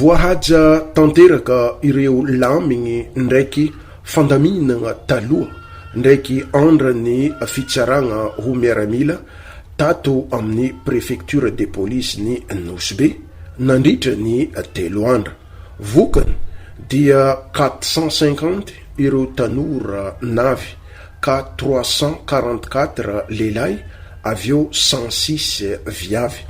voahaja tanteraka ireo lamigny ndraiky fandaminana taloha ndraiky andrany fitsaragna ho miaramila tato amin'ny préfecture de police ny Nosbe nandritra ny telo andra. Vokany dia 450 ireo tanora navy ka 344 lehilahy aveo 106 viavy.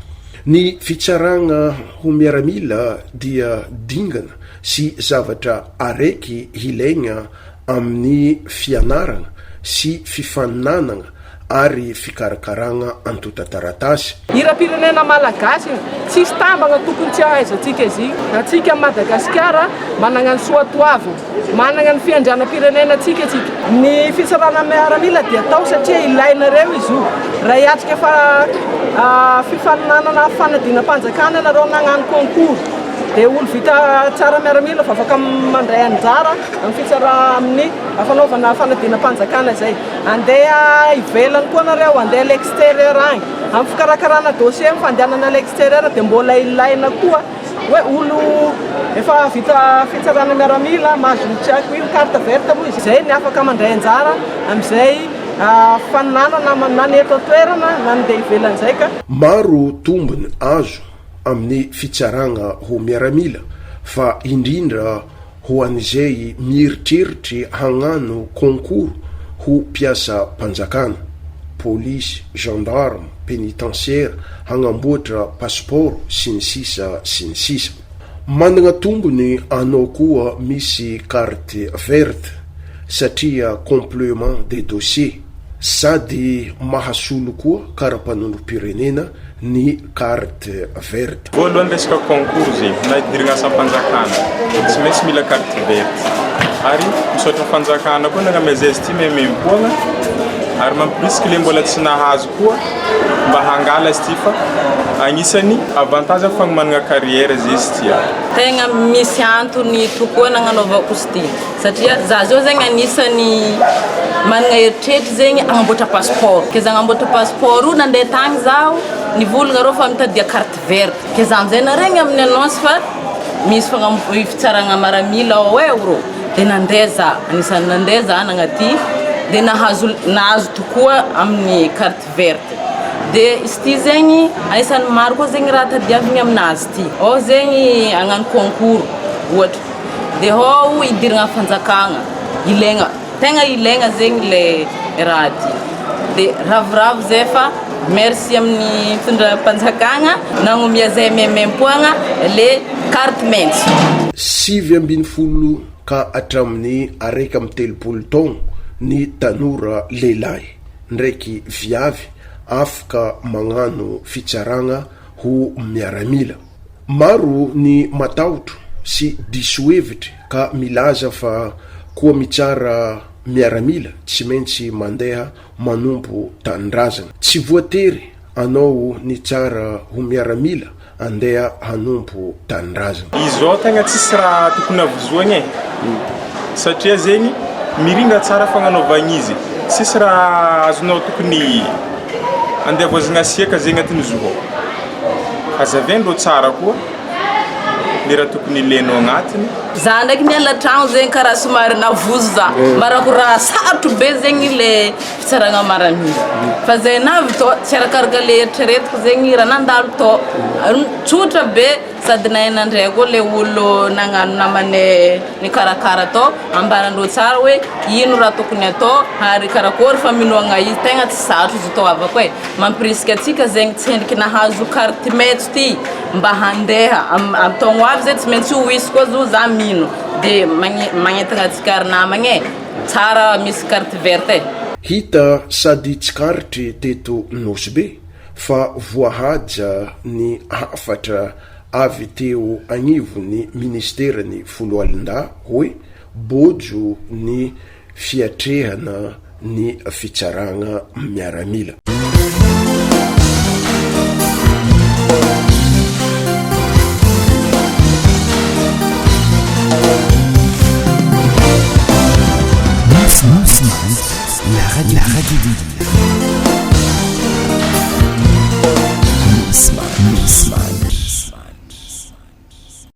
Ny fitsaragna ho miaramila dia dingana sy zavatra araiky ilaigna amin'ny fianarana sy fifaninanana ary fikarakaragna antotan-taratasy. Hira-pirenena malagasy tsisy tambagna tokony tsy ahaizantsika izy. Atsika Madagasikara manana ny soatoavina, manana ny fiandrianam-pirenenantsika tsika. Ny fitsarana miaramila dia atao satria ilainareo izy io. Raha hiatrika fifaninanana fanadinam-panjakana nareo nagnano concours dia olo vita tsara miaramila fa afaka mandray anjara amin'ny fitsara amin'ny fanaovana fanadinam-panjakana zay. Andeha ivelany koa nareo, andeha l'extérieur agny amin'ny fikarakarana dossier amin'ny fandehanana l'extérieur dia mbola ilaina koa hoe olo efa vita fitsarana miaramila mazotsako ino carte verte moa izy zay ny afaka mandray anjara amin'izay faninanana na eto toerana na ndeha ivelany zay ka. Maro tombony azo amin'ny fitsaragna ho miaramila fa indrindra ho an'izay mieritreritra hagnano concours ho mpiasa mpanjakana, polisy, gendarme, pénitentiaire, hagnamboatra passeport sy ny sisa sy ny sisa. Manana tombony anao koa misy carte verte satria complément des dossiers sady mahasolo koa karapanondrom-pirenena ny carte verte. Voalohany resaka concours zegny na idiragna asam-panjakana tsy maintsy mila carte verte ary misaotra fanjakana koa nagnamezaizy ty memempoagna ary mampirisika le mbola tsy nahazo koa mba hangala izy ty fa agnisany avantage fa managna carrière izy ty. Tegna misy antony tokoa nagnanaovako izy ty satria za zao zegny anisany managna eritreritry zegny agnamboatra passeport. Ke za agnamboatra passeport io nandeha tagny zaho nivolagna reo fa mitadia carte verte. Ke za amizay naregny amin'ny annonce fa misy fitsaragna miaramila ao rô dia nandeha za anisany nandeha za nagnaty dia nahazo tokoa amin'ny carte verte. Dia izy ty zegny anisany maro koa zegny raha tadiavigny aminazy ty. Ao zegny agnano concours ohatra dia ao idiragna fanjakagna ilaigna tegna ilaigna zegny le raha ty. Dia ravoravo zay fa merci amin'ny fitondram-panjakagna nagnomia zay memempoagna le carte maintso. 9 ka hatramin'ny 1.3 taogno ny tanora lehilahy ndraiky viavy afaka magnano fitsaragna ho miaramila. Maro ny matahotro sy disohevitra ka milaza fa koa mitsara miaramila tsy maintsy mandeha manompo tanindrazana. Tsy voatery anao ny tsara ho miaramila andeha hanompo tanindrazana. Izao tegna tsisy raha tokony avozoagna satria zegny miringa tsara fagnanaovagna izy. Tsisy raha azonao tokony andeha voazagna siaka zegny atiny zo. Hazavaindreo tsara koa le raha tokony ilainao agnatiny. Za ndraiky miala tragno zegny karaha somary navozo za marako raha sarotro be zegny le fitsaragna miaramila fa zay navy tô tsy arakaraka le eritreretiko zegny raha nandalo tô tsotra be sady nainandray koa le olo nagnano namane ny karakara tô ambanandreo tsara hoe ino raha tokony atao ary karakory faminoagna izy tegna tsy sarotro izy tô avako e. Mampirisika atsika zegny tsy hendiky nahazo carte maintso ty mba handeha amin'ny taogno avy zay tsy maintsy ho isy koa zo za mino dia magnentagna atsika ary namagna tsara misy carte verte. Hita sady tsikaritry teto Nosbe fa voahaja ny hafatra avy teo agnivon'ny ministerany Foloalinda hoe bojo ny fiatrehana ny fitsaragna miaramila. La radio